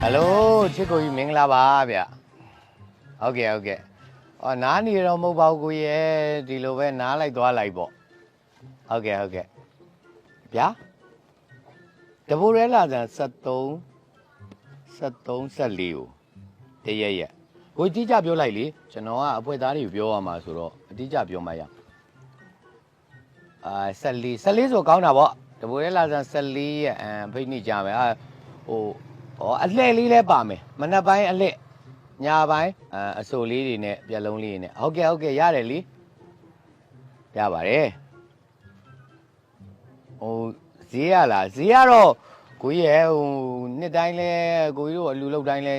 Hello, chico you mingla ba bia. Okay. Oh, na ni ro mo ba ko ye, di lo be na lai twa lai po. Okay. Bia. Tờ bố rẽ là 73 74 ကိုတရက်ကိုအတိအကျပြောလိုက်လေကျွန်တော်ကအဖွဲသားတွေပြောရမှာဆိုတော့အတိအကျပြောမှရ14ဆိုကောင်းတာပေါ့တဘိုးရဲလာဆန်14ရဲ့ဖိတ်နေကြမယ်ဟိုအလှည့်လေးလဲပါမယ်မနက်ပိုင်းအလှည့်ညာပိုင်းအစိုးလေးတွေနဲ့ပြက်လုံးလေးတွေနဲ့ဟုတ်ကဲ့ရတယ်လေရပါတယ်ဟိုဈေးရလားဈေးကတော့ကိုကြီးရဲ့ဟိုနှစ်တိုင်းလဲကိုကြီးတို့အလူလောက်တိုင်းလဲ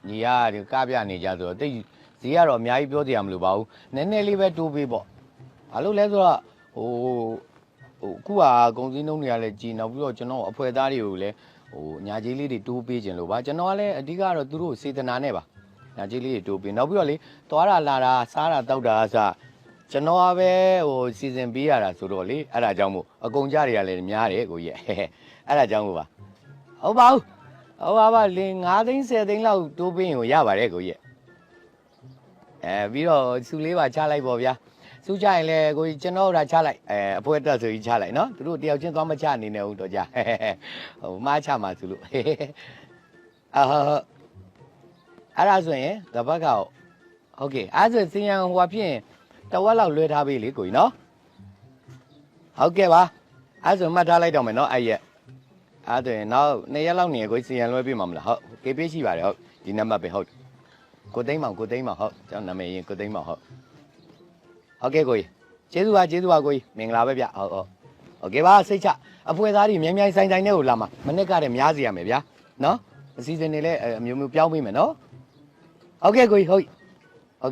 ညီရတယ်ကားပြနေကြဆိုတော့တိတ်ဈေးကတော့အများကြီးပြောကြရမလို့ပါဘူးနည်းနည်းလေးပဲတိုးပေးပေါ့ဘာလို့လဲဆိုတော့ဟိုအခုကဂုံစင်းနှုံးတွေကလည်းကြီးနောက်ပြီးတော့ကျွန်တော်အဖွဲသားတွေကိုလည်းဟိုညာကြီးလေးတွေတိုးပေးခြင်းလို့ပါကျွန်တော်ကလည်းအဓိကတော့သူတို့စေတနာနဲ့ပါညာကြီးလေးတွေတိုးပေးနောက်ပြီးတော့လေသွားတာလာတာစားတာတောက်တာအစကျွန်တော်ကပဲဟိုစီစဉ်ပေးရတာဆိုတော့လေအဲ့ဒါကြောင့်မို့အကုန်ကြတွေကလည်းများတယ်ကိုကြီးအဲ့ဒါကြောင့်မို့ပါဟုတ်ပါလင်း9သိန်း10သိန်းလောက်တိုးပေးရင်ကိုရပါတယ်ကိုကြီးပြီးတော့စူလေးပါချလိုက်ပေါ့ဗျာစူချရင်လေကိုကြီးကျွန်တော်တို့ချလိုက်အဖွဲတက်ဆိုကြီးချလိုက်နော်သူတို့တယောက်ချင်းသွားမချနေနဲ့ဦးတော့ကြာဟိုမားချမှာစူလို့အဲ့ဒါဆိုရင်တပတ်ကဟုတ်ကဲ့အဲ့ဆိုစင်ရန်ဟိုဖြစ်ရင်တဝက်လောက်လွှဲထားပေးလေကိုကြီးနော်ဟုတ်ကဲ့ပါအဲ့ဆိုမှတ်ထားလိုက်တော့မယ်နော်အဲ့ရက်အဲ့ဒါနောက်2ရက်လောက်နေကိုစီရန်လွှဲပြမှာမလားဟုတ်ကေပေးရှိပါတယ်ဟုတ်ဒီနံပါတ်ပဲဟုတ်ကိုသိန်းမောင်ဟုတ်ကျွန်တော်နာမည်ရင်ကိုသိန်းမောင်ဟုတ်ကဲ့ကိုကြီးကျေးဇူးပါကိုကြီးမင်္ဂလာပဲဗျဟုတ်ကဲ့ပါစိတ်ချအဖွဲသားတွေမြိုင်ဆိုင်နဲ့ကိုလာမှာမနစ်ကတည်းများစီရမယ်ဗျာနော်အစီအစဉ်တွေလည်းအမျိုးပြောင်းပေးမယ်နော်ဟုတ်ကဲ့ကိုကြီးဟုတ်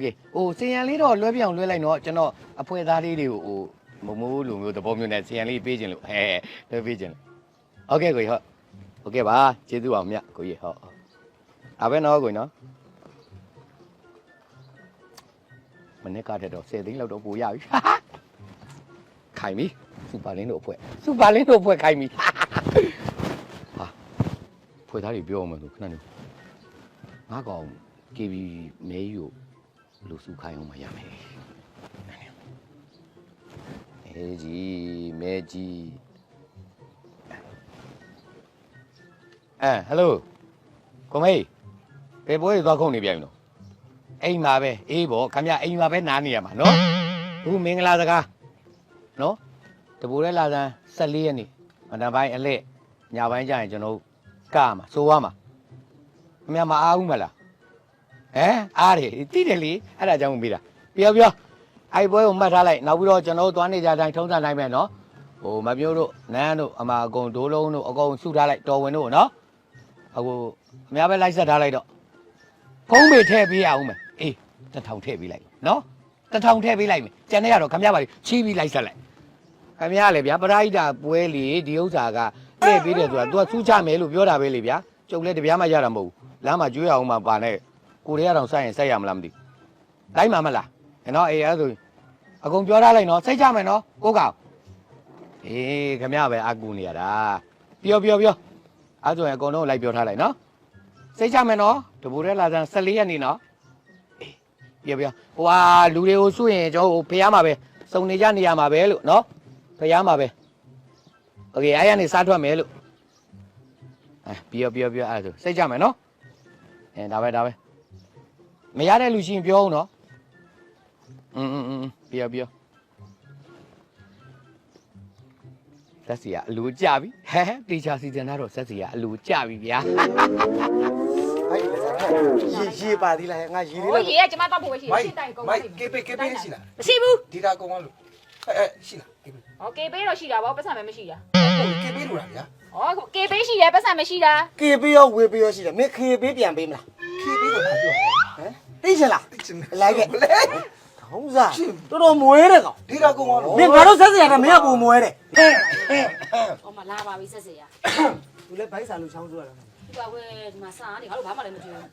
ကဲ့ဟိုစီရန်လေးတော့လွှဲပြအောင်လွှဲလိုက်တော့ကျွန်တော်အဖွဲသားလေးတွေကိုဟိုမိုးလိုမျိုးသဘောမျိုးနဲ့စီရန်လေးပေးခြင်းလို့လွှဲပေးခြင်းဟုတ်ကဲ့ကိုကြီးဟုတ်ကဲ့ပါကျေးဇူးပါမြတ်ကိုကြီးဟုတ်အားပဲနော်ကိုကြီးနော်မနေ့ကတည်းက10သိန်းလောက်တော့ပို့ရပြီခိုင်ပြီစူပါလင်းတို့အဖွဲ့ခိုင်ပြီဟာဖွဲ့သားတွေပြောအောင်မလို့ခဏနေငါကောင် KB မဲယူလူစုခိုင်းအောင်မရမယ်မဲကြီးဟယ်လိုကိုမေးဘယ်ပွဲသွားခုံနေပြန်ပြီနော်အိမ်မှာပဲအေးပေါ့ခင်ဗျအိမ်မှာပဲနားနေရမှာနော်အခုမင်္ဂလာစကားနော်တပူရဲလာစမ်း14ရက်နေ့မနက်ပိုင်းအလှည့်ညပိုင်းကျရင်ကျွန်တော်ကမှာစိုးရမှာခင်ဗျမအားဘူးမလားအားတယ်တိတယ်လေအဲ့ဒါကြောင့်မေးတာပြောအဲ့ပွဲကိုမှတ်ထားလိုက်နောက်ပြီးတော့ကျွန်တော်သွားနေကြတိုင်းထုံးစံတိုင်းပဲနော်ဟိုမပြောတို့နန်းတို့အမအကုန်ဒိုးလုံးတို့အကုန်စုထားလိုက်တော်ဝင်တို့နော်အခုအများပဲလိုက်ဆက်ထားလိုက်တော့ဖုံးမေထည့်ပေးရအောင်မယ်အေး1000ထည့်ပေးလိုက်နော်1000ထည့်ပေးလိုက်မယ်ကျန်တဲ့ကတော့ခမရပါလိချီးပြီးလိုက်ဆက်လိုက်ခမရလေဗျာပရိဒပွဲလေဒီဥစ္စာကထည့်ပေးတယ်ဆိုတာ तू ကစူးချမယ်လို့ပြောတာပဲလေဗျာကျုပ်လည်းတပြားမှရတာမဟုတ်ဘူးလမ်းမှာကျွေးရအောင်မှပါနဲ့ကိုရဲတောင်စိုက်ရင်စိုက်ရမလားမသိလိုက်မှာမလားနော်အေးအဲ့ဆိုအကုန်ပြောထားလိုက်နော်စိတ်ချမယ်နော်ကိုကောင်အေးခမရပဲအကူနေရတာပြောအဲ့ဆိုရင်အကုန်လုံးလိုက်ပြောထားလိုက်နော်စိတ်ချမယ်နော်တပူရဲလာစမ်း14ရက်နေနော်အေးပြောဟိုဟာလူတွေကိုစွရင်ကျွန်တော်ဖျားမှာပဲစုံနေကြနေရမှာပဲလို့နော်ဖျားမှာပဲโอเคအဲ့ရနေစားထွက်မယ်လို့ပြောအဲ့ဆိုစိတ်ချမယ်နော်ဒါပဲမရတဲ့လူရှိရင်ပြောအောင်နော်ပြောဆက်စီကအလူကြပြီတေချာစီစဉ်တော့ဆက်စီကအလူကြပြီဗျာရေပါသေးလားငါရေလေး ရေကကျမတောက်ဖို့ပဲရှိတယ်ရှင်းတိုင်ကုန်ပါလိမ့်မယ် ကေပေးရှိလား မရှိဘူး ဒီတာကုန်အောင်လို့ရှိလားကေပေး ဟောကေပေးတော့ရှိတာဗောပတ်စံပဲမရှိတာ ကေပေးလို့လားဗျာ ဟောကေပေးရှိတယ်ပတ်စံမရှိတာ ကေပေးရောဝေပေးရောရှိတယ်မင်းခေပေးပြန်ပေးမလားခေပေးကိုပြောဟမ်သိချင်လားလိုက်ခဲ့ထုံးစားတော်တော်မွဲတယ်ကောင်ဒီတာကုန်အောင်လို့မင်းငါတို့ဆက်စရာကမင်းကပုံမွဲတယ်ဟောမလာပါပြီဆက်စရာ သူလည်းဘိုက်စာလို့ချောင်းဆိုရတာ ဒီကဝဲဒီမှာစားနေငါတို့ဘာမှလည်းမကြည့်ဘူး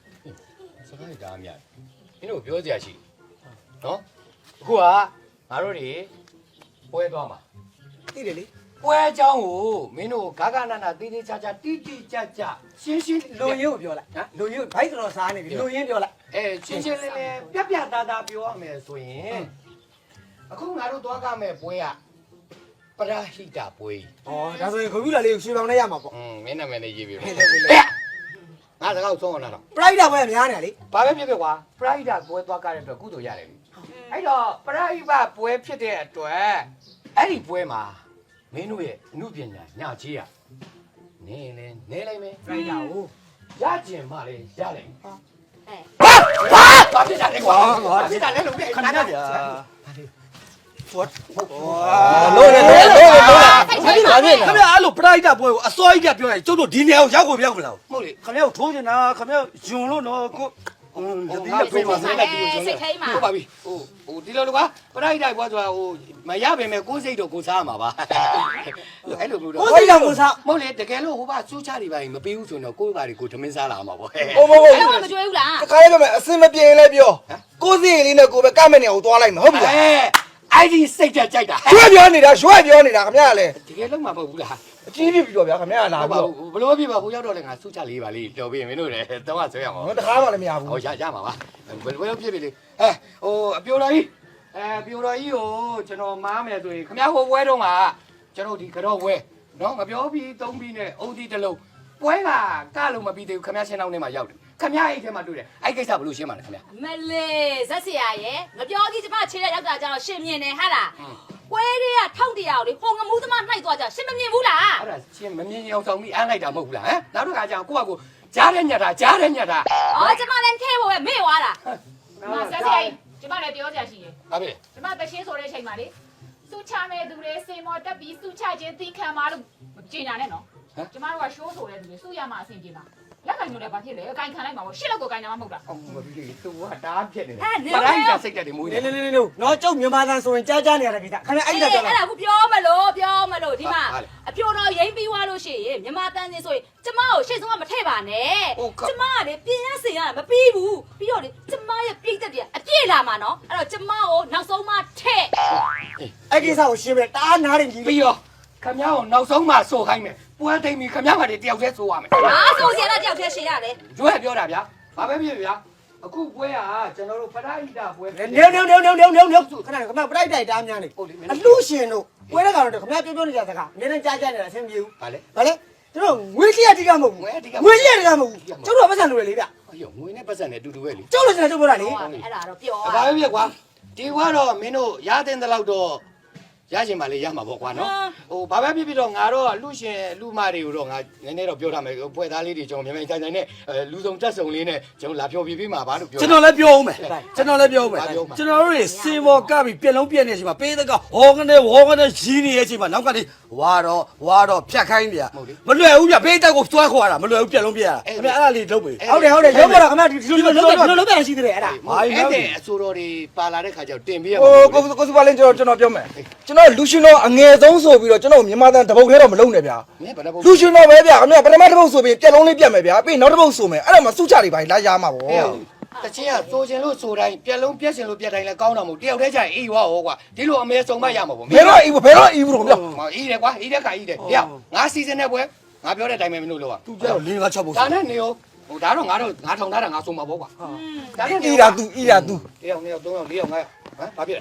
စကားတွေဒါအများမင်းတို့ပြောစရာရှိနော်အခုကငါတို့တွေပွဲသွားမှာ သိတယ်လေ ဟ ပွဲအကြောင်းကိုမင်းတို့ဂါဂနာနာတေးသေးချာချာတိတိကျကျရှင်းရှင်း လူရင်းကိုပြောလိုက်ဟမ်လူရင်းဘိုက်တော်စားနေပြီလူရင်းပြောလိုက် ရှင်းရှင်းလင်းလင်းပြပြသားသားပြောရမယ်ဆိုရင်အခုငါတို့သွားကြမယ်ပွဲကပရဟိတပွဲ ဩဒါဆိုရင်ခွန်ပြူလာလေးကိုရှင်ပေါင်းနဲ့ရမှာပေါ့ မင်းနာမည်လေးရေးပြီးငါစကားကိုဆုံးအောင်လာတော့ ပရိုက်တာပဲများနေလေ ဘာပဲဖြစ်ဖြစ်ကွာပရဟိတပွဲသွားကြတဲ့အတွက်ကုသိုလ်ရတယ်လေအဲ့တော့ပရဟိတပွဲဖြစ်တဲ့အတွက်အဲ့ဒီပွဲမှာမင်းတို့ရဲ့အမှုပညာညကြီးရနေလေနေလိုက်မယ် ပရိုက်တာကို ရကျင်မှလေရလိုက် အဲ ဘာဖြစ်တာလဲကွာဘာဖြစ်တာလဲလို့ခဏဗျာ လို့လေလို့လေလို့လေ ခင်ဗျာအဲ့လိုပရိုက်တာပွဲကိုအစောကြီးကပြောရင်ကျုပ်တို့ဒီနေရာကိုရောက်ကိုပြောက်မလား မဟုတ်လေ ခင်ဗျားကိုထိုးနေတာခင်ဗျားယွန်လို့နော်ကိုဒီနေ့ပြေးမှာ စိတ်ထိတ်မှာ ဟုတ်ပါပြီဟိုဒီလိုလိုပါပရိုက်တိုက်ပွဲဆိုတာဟိုမရပါမယ်ကိုယ်စိတ်တော့ကိုစားမှာပါအဲ့လိုမျိုးတော့ ကိုစိတ်တော်ကိုစား မဟုတ်လေတကယ်လို့ဟိုကစူးချတွေပါရင်မပေးဘူးဆိုတော့ကိုယ်ပါတွေကိုဓမင်းစားလာမှာပေါ့ ဟိုမဟုတ် အဲ့တော့မကြွေးဘူးလား တခါလေးပြောမယ်အစင်မပြေရင်လည်းပြောကိုယ်စီလေးနဲ့ကိုယ်ပဲကမဲ့နေအောင်သွားလိုက်မယ်ဟုတ်ပြီလား အဲ့ဒီစိတ်ကြကြိုက်တာ ရွှဲပြောနေတာခင်ဗျားလည်း တကယ်လုံးမှာမဟုတ်ဘူးလား အကြီးပြပြီးတော့ဗျာခင်ဗျားလာ ဟုတ် ပြီး ပါ တော့ ဘူးဘလို့ပြပါဟိုရောက်တော့လေငါစူးချလေးပါလေးတော်ပြီမင်းတို့လည်းတော့ဆွဲရမှာ တခါမှလည်းမရဘူး ဟောရမှာပါဘယ်လိုဖြစ်ပြီလေဟိုအပြိုတော်ကြီးပြိုတော်ကြီးကိုကျွန်တော်မားမယ်ဆိုရင်ခမရဟိုပွဲတော့မှာကျွန်တော်ဒီကတော့ပွဲနော်ငါပြောပြီးသုံးပြီးနဲ့အုတ်ဒီတစ်လုံးပွဲကလို့မပြီးသေးဘူးခမရရှင်းအောင်ထဲမှာရောက်တယ်ခမရအိတ်ထဲမှာတွေ့တယ်အဲ့ကိစ္စဘလို့ရှင်းပါလဲခမရ မလေးဇက်ဆရာရဲ့ငပြောကြီးကျမခြေရရောက်တာကျတော့ရှင်မြင်နေဟာလားပွဲတွေက1100လေဟိုငမူးသမားနှိုက်သွားကြရှင်မမြင်ဘူးလား အဲ့ဒါရှင်းမမြင်အောင်ဆောင်ပြီးအမ်းလိုက်တာမဟုတ်ဘူးလားဟမ်နောက်တစ်ခါကျတော့ကိုယ့်ကကြားတဲ့ညက်တာကြားတဲ့ညက်တာ အော်ကျမလည်းထဲဖို့ပဲမေ့သွားတာဒီမှာဇက်ဆရာကြီးကျမလည်းပြောကြရှိတယ် ဟုတ်ပြီ ကျမတချင်းဆိုတဲ့အချိန်မှာလေစုချမဲ့သူတွေစင်မော်တက်ပြီးစုချခြင်းသင်ခံပါလို့ကျင်ညာနဲ့နော်ကျမတို့ကရှိုးဆိုတဲ့သူတွေစုရမှာအဆင်ပြေမှာလက်ကင်မျိုးလည်းဘာဖြစ်လဲအကင်ခံလိုက်မှာပေါ့ရှစ်လောက်ကိုကင်တာမှမဟုတ်တာ အောင်မပြီးလေသူကတားဖြစ်နေတယ် ဟဲ့နေ ပရိုက်တာစိတ်တက်တယ်မွေး နေ တယ် နေနေနော်ကျုပ်မြန်မာသားဆိုရင်ကြားကြားနေရတဲ့ကိစ္စခင်ဗျအဲ့ဒါပြောလိုက် အဲ့ဒါကိုပြောမလို့ဒီမှာအပြိုတော်ရိမ့်ပြီးွားလို့ရှိရင်မြန်မာတန်းစင်ဆိုရင်ကျမကိုရှေ့ဆုံးကမထည့်ပါနဲ့ကျမကလေပြင်ရစင်ရမပြီးဘူးပြီးတော့လေကျမရဲ့ပြိတ္တတွေအပြည့်လာမှာနော်အဲ့တော့ကျမကိုနောက်ဆုံးမှထည့် အဲ့ကိစ္စကိုရှင်းပြတအားနားရင်ကြီး ပြီးတော့ခမ ्या ကိုနောက်ဆုံးမှစိုးခိုင်းမယ်ပွဲသိမ့်ပြီးခမ ्या ကတည်းကတယောက်တည်းစိုးရမယ် အားဆိုစရာတယောက်တည်းရှင်းရတယ် ကျွဲပြောတာဗျာဘာပဲဖြစ်ဗျာအခုပွဲကကျွန်တော်တို့ပရိုက်တာပွဲ နေခဏခဏပရိုက်တိုက်တားများနေအလှရှင်တို့ပွဲတဲ့ကောင်တို့ခင်ဗျပြောနေကြစကားနည်းနည်းကြားကြားနေတာအဆင်ပြေဘူး ဗာလေ ဗါလေတို့ငွေကြီးအတိကမဟုတ်ဘူးငွေကြီးအတိကမဟုတ်ဘူးကျုပ်တို့ပတ်စံလိုလေဗျ ဟိုငွေနဲ့ပတ်စံနဲ့အတူတူပဲလေ ကျုပ်တို့စနေကျုပ်ပြောတာလေ အဲ့ဒါတော့ပြော ဘာပဲဖြစ်ကွာဒီကွာတော့မင်းတို့ရတဲ့တလောက်တော့ရရှင်ပါလေရမှာပေါ့ကွာနော်ဟိုဘာပဲဖြစ်ဖြစ်တော့ငါတော့လူရှင်လူမတွေကိုတော့ငါနည်းနည်းတော့ပြောထားမယ်ပွဲသားလေးတွေကျွန်တော်မြန်မြန်ကြိုင်ကြိုင်နဲ့လူစုံတက်စုံလေးနဲ့ကျွန်တော်လာဖြောပြပေးမှာပါလို့ပြော ကျွန်တော်လည်းပြောဦးမယ်ကျွန်တော်တို့တွေစင်ဘော်ကပြီးပြက်လုံးပြက်နေချိန်မှာပေးတဲ့ကဟောကနေရီးနေတဲ့အချိန်မှာနောက်ကနေဝါတော့ဖြတ်ခိုင်းပြမလွယ်ဘူးပြပေးတက်ကိုသွားခေါ်ရတာမလွယ်ဘူးပြက်လုံးပြက်ရတာခင်ဗျအဲ့ဒါလေးလုပ်ပြီ ဟုတ်တယ်ရုပ်ပေါ်တော့ခင်ဗျဒီလိုလုပ်ပြရှိသေးတယ်အဲ့ဒါ အဲ့တဲ့အဆိုတော်တွေပါလာတဲ့ခါကျတော့တင်ပေးရမှာ ဟိုကိုစုပါလင်းကျွန်တော်ပြောမယ်ကျွန်တော်လူရှင်တော်အငယ်ဆုံးဆိုပြီးတော့ကျွန်တော်မြန်မာတန်တပုတ်ထဲတော့မလုံးနဲ့ဗျာ မင်းဘာလို့ လူရှင်တော်ပဲဗျာခင်ဗျပထမတစ်ပုတ်ဆိုပြီးပြက်လုံးလေးပြက်မယ်ဗျာပြီးနောက်တစ်ပုတ်ဆိုမယ်အဲ့ဒါမှစုချတွေပါလာရမှာပေါ့ တချင်းကစိုးခြင်းလို့စိုးတိုင်းပြက်လုံးပြက်ရှင်လို့ပြက်တိုင်းလဲကောင်းတာမဟုတ်တယောက်တည်းကျရင်အေးရွာဟောကွာဒီလိုအမေစုံမရမှာပေါ့ ဘယ်တော့အီးတော့ဗျာ အေးတယ်ကွာအေးတဲ့ခါအေးတယ်ဟဲ့ငါစီစဉ်တဲ့ပွဲငါပြောတဲ့အတိုင်းပဲမင်းတို့လုပ်ပါ သူကျတော့၄၅6ပုတ် ဒါနဲ့နေရောဟိုဒါတော့ငါထောင်ထားတာငါဆုံးမှာပေါ့ကွာဒါနဲ့ အီးတာသူ တယောက်2ယောက်3ယောက်4ယောက်5ယောက်ဟမ်ဘာဖြစ်လဲ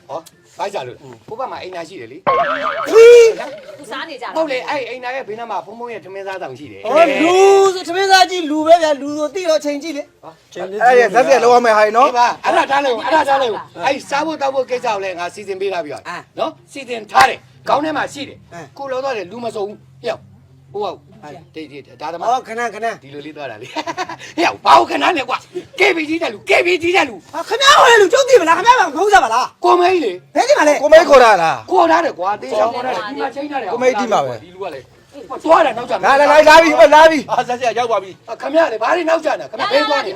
ဟောဘိုက်စားလို့ဘုဘမှာအိမ်နာရှိတယ်လေ သူစားနေကြတာ ဟုတ်လေအဲ့အိမ်နာရဲ့ဘေးနားမှာဖုံဖုံရဲ့ထမင်းစားတောင်ရှိတယ် ဟောလူဆိုသမင်းသားကြီးလူပဲဗျလူဆိုတိတော့ချိန်ကြည့်လေ အဲ့ဒါဇက်ပြက်လောက်ရမယ်ဟာနော် ဒီပါအဲ့ဒါထားလိုက်အဲ့စားဖို့တောက်ဖို့ကိစ္စကိုလည်းငါစီစဉ်ပေးထားပြီးတော့နော်စီစဉ်ထားတယ်ခေါင်းထဲမှာရှိတယ်ကိုလောတော့တယ်လူမစုံဘူးဟဲ့ဟိုတိတ်ဒါသမား ဟောခဏ ဒီလိုလေးသွားတာလေဟဲ့ဘာဟုတ်ခဏလဲကွာ KB ကြီးတဲ့လူ KB ကြီးတဲ့လူ ဟာခင်ဗျားဟောလေလူကျုပ်သိမလားခင်ဗျားကခုံးစားပါလား ကိုမိတ်လေ ဘယ်ဒီမှာလဲ ကိုမိတ်ခေါ်တာလား ခေါ်ထားတယ်ကွာတေးချောင်းခေါ်ထားတယ်ဒီမှာချိန်ထားတယ်ဒီလူကလေသွားတယ်နောက်ကျ လာပြီအာဇက်ပြက်ရောက်ပါပြီ ခမရလေဘာတွေနောက်ကျနေခမဘေးသွားနေ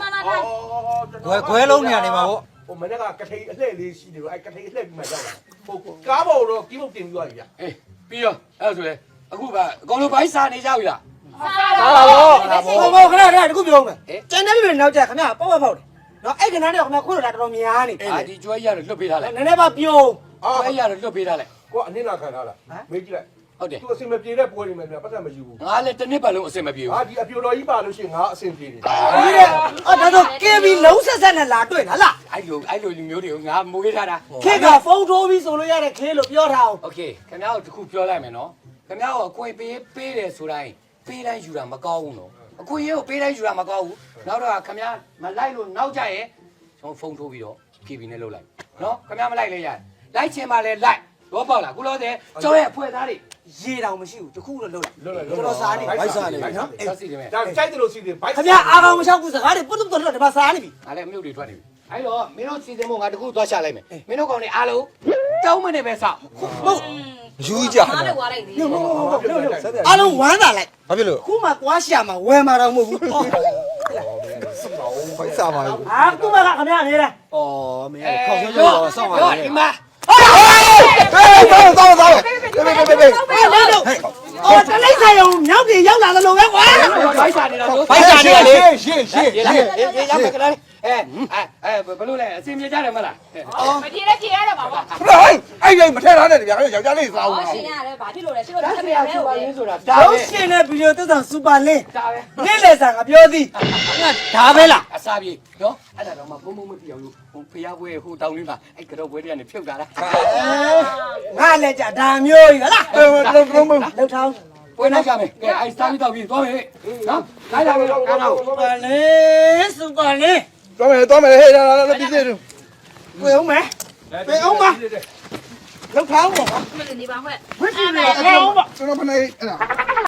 ခွဲလုံးနေရနေမှာပေါ့ ဟိုမနေ့ကကထိန်အလှည့်လေးရှိတယ်အဲ့ကထိန်အလှည့်ပြီးမှရောက်လာဟိုကားပေါ်တော့ကီးမုတ်တင်ပြီးသွားပြီဗျာ အေးပြီးရောအဲ့ဆိုလေအခုကအကောင်လိုဘိုင်းစားနေကြပြီလား စားပါဘောဘောခဏတခုပြောမယ်ကျန်တဲ့ပြည်နောက်ကျခင်ဗျာပေါ့ပေါ့တယ်နော်အဲ့ကနန်းတော့ခင်ဗျာခုလိုတာတော်တော်များနေ အာဒီကျွဲရတော့လွတ်ပေးထားလိုက် နည်းနည်းပါပြုံး ကျွဲရတော့လွတ်ပေးထားလိုက် ကိုကအနစ်နာခံထားလားမေးကြည့်လိုက် ဟ ဟုတ်တယ် သူအစင်မပြေတဲ့ပွဲတွေမှာပတ်သက်မယူဘူး ငါလည်းတစ်နှစ်ပတ်လုံးအဆင်မပြေ ဟာ ဘူး ဒီအပြိုတော်ကြီးပါလို့ရှိရင်ငါအစင်ပြေတယ် ဒီတဲ့အော်ဒါတော့ကဲပြီးလုံးဆက်ဆက်နဲ့လာတွေ့လားလား အဲ့လိုလူမျိုးတွေကိုငါမွေးထားတာ ခေကဖုန်းထိုးပြီးဆိုလို့ရတဲ့ခေလို့ပြောထားအောင် โอเคခင်ဗျားတို့တခုပြောလိုက်မယ်နော်ခင်ဗျားတို့အခွင့်ပေးတယ်ဆိုတိုင်းပေးတိုင်းယူတာမကောင်းဘူးနော်အခွင့်ရေးကိုပေးတိုင်းယူတာမကောင်းဘူးနောက်တော့ခင်ဗျားမလိုက်လို့နောက်ကြရဲ့ကျွန်တော်ဖုန်းထိုးပြီးတော့ဖြီးပြီးနဲ့လှုပ်လိုက်နော်ခင်ဗျားမလိုက်လဲရတယ်လိုက်ချင်မှလည်းလိုက်တော့ပေါ့လားခုလို့တဲ့ကျောင်းရဲ့အဖွဲ့သားတွေ ရေတောင်မရှိဘူးတခုတော့လုံး လွတ်လိုက် ကျွန်တော်စားနေ ဘိုက်စားနေနော် ဆက်စီတယ်မယ် ဒါကြိုက်တယ်လို့စီတယ်ဘိုက် ခင်ဗျာအားကောင်းမလျှောက်ဘူးစကားတွေပုတ်ပုတ်တော့ဒီမှာစားနေပြီ ငါလည်းအမြုပ်တွေထွက်နေပြီအဲ့တော့မင်းတို့စီစဉ်ဖို့ငါတခုသွားချလိုက်မယ်မင်းတို့ကောင်တွေအားလုံးတောင်းမနေပဲစောက် ဟုတ် ယူကြ မားလည်းဝါလိုက်သေး အားလုံးဝမ်းသာလိုက် ဘာဖြစ်လို့ ခုမှကွာရှာမှာဝယ်မှာတော့မဟုတ်ဘူး ဖိုက်စားပါဘူး အာခုမှကခင်ဗျာနေတယ် အော်မင်းခေါင်းဆွဲတော့စောင့်ပါလေ ဒီမှာ သောသော အော်တလိမ့်ဆိုင်အောင်မြောက်ပြည်ရောက်လာသလိုပဲကွာ ဘိုက်စာနေတာတို့ ဖိုက်စားနေလေ ရှင်း ရမယ်ကလေးဘလို့လဲအစင်မြေကြတယ်မလား မပြေလည်းပြေရတော့ပါဘော ဟဲ့အဲ့ဒီမထည့်ထားတဲ့ဗျာယောက်ျားလေးစား ဟော အောင် ရှင်ရတယ်ဘာဖြစ်လို့လဲရှင်တို့ ဒါ တ စ မ ရာ န် ချူ ပဲ ပါ ဟုတ် ရ တယ် င်းဆိုတာဒါ ရုပ် ပဲ ရှင်နဲ့ဗီဒီယိုသက်ဆောင်စူပါလင်း ဒါပဲ နေ့လေဆန်ကပြောသည်ဒါပဲလား အစာပြေနော်အဲ့ဒါတော့မှဘုံဘုံမပြောင်းလို့ဟိုဖျားပွဲဟိုတောင်းလေးမှာအဲ့ကတော့ပွဲတွေကနေဖြုတ်တာလား ငါလည်းကြဒါမျိုးကြီးဟလားလောက်ထောင်း ပွဲနောက်ကြမယ်ကဲအဲ့စားပြီးတော့ပြီးသွားမယ်နော်လိုက်လာပြီကားတော့ စူပါလင်းစူပါလင်း တော်မယ်ဟဲ့လာပြည့်စုံ ဝယ်အောင်မယ်ဝယ်အောင်ပါလောက်ထောင်းပါ မနေပါမဲ့ ဝယ်ကြည့်မယ်လောက်အောင်ပါ ကျွန်တော်ဖနေအဲ့ဒါ